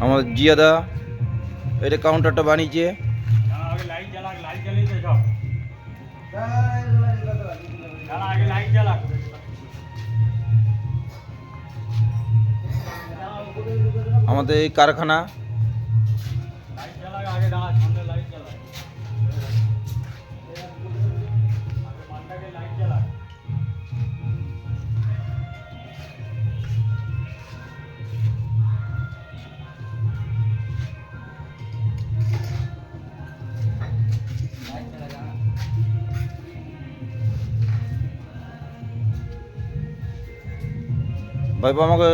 আমাদের জিয়াদা এটা কাউন্টারটা বানিয়েছে। আমাদের এই কারখানা ভাইবা আমাকে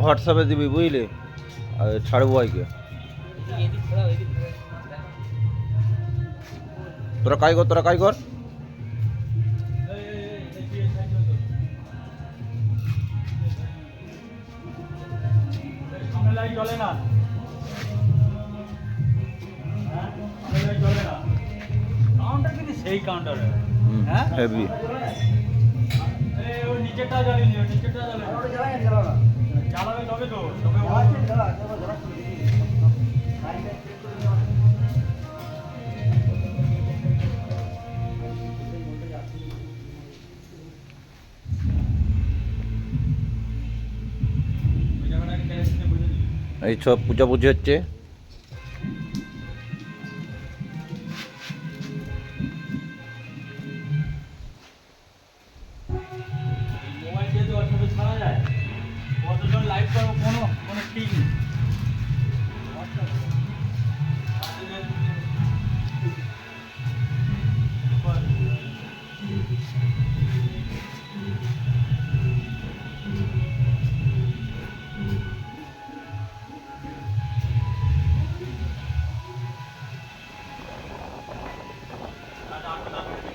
হোয়াটসঅ্যাপে দিবি বুঝলি, ছাড়বো ভাইকে। তোরা কাজ কর। চলে না, কাউন্টার কিন্তু সেই কাউন্টার হেভি। ওই নিচেরটা জ্বালিয়ে নিচেরটা জ্বালাবে তবে তো এই সব পূজাপুজি হচ্ছে। মোবাইল দিয়ে তো ছবি ছাড়া যায়, কতজন লাইভ করবো কোনো ঠিক নেই।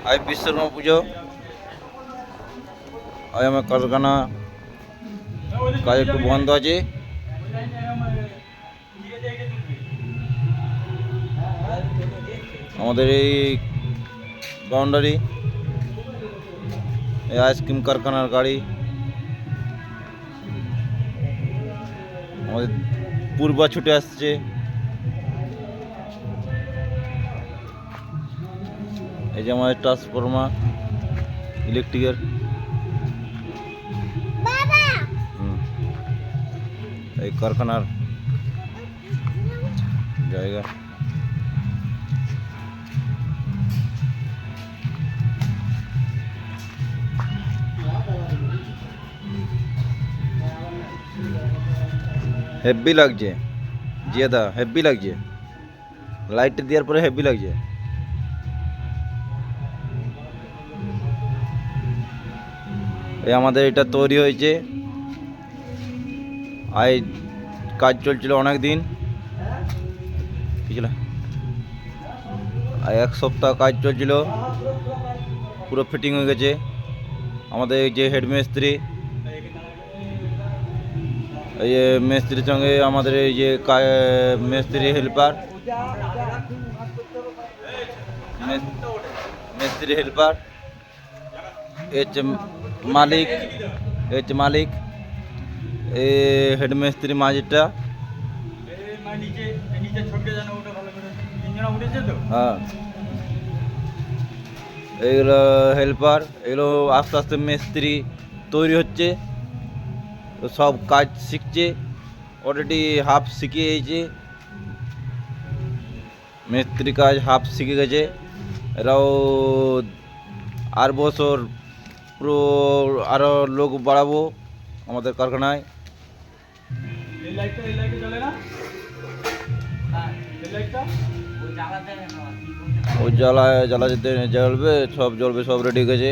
আজ বিশ্বকর্মা পুজো, আজ আমার কারখানা কাজ একটু বন্ধ আছে। আমাদের এই বাউন্ডারি, এই আইসক্রিম কারখানার গাড়ি, আমাদের পূর্বা ছুটে আসছে। এই যে আমাদের ট্রান্সফরমার ইলেকট্রিকের, এই কারখানার জায়গা। হেভি লাগছে জিয়াদা, হেভি লাগছে, লাইট দেওয়ার পরে হেভি লাগছে। এই আমাদের এটা তৈরি হয়েছে, আই কাজ চলছিল অনেক দিন, এক সপ্তাহ কাজ চলছিল, পুরো ফিটিং হয়ে গেছে। আমাদের এই যে হেড মিস্ত্রি, এই যে মিস্ত্রির সঙ্গে আমাদের এই যে মিস্ত্রি হেল্পার, মিস্ত্রি হেল্পার, মালিক, মালিক, এই হেড মিস্ত্রি মাঝিটা, হ্যাঁ এইগুলো হেল্পার, এগুলো আস্তে আস্তে মিস্ত্রি তৈরি হচ্ছে, সব কাজ শিখছে, অলরেডি হাফ শিখে গেছে, মিস্ত্রি কাজ হাফ শিখে গেছে। এরাও আর বছর পুরো আরও লোক বাড়াবো আমাদের কারখানায়। ওই জ্বালা যেতে জ্বলবে, সব জ্বলবে, সব রেডি হয়ে গেছে,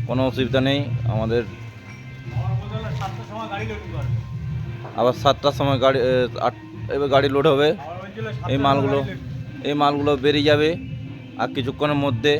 কোনো অসুবিধা নেই আমাদের। আবার 7টার সময় গাড়ি, এবার গাড়ি লোড হবে। এই মালগুলো বেরিয়ে যাবে আর কিছুক্ষণের মধ্যে।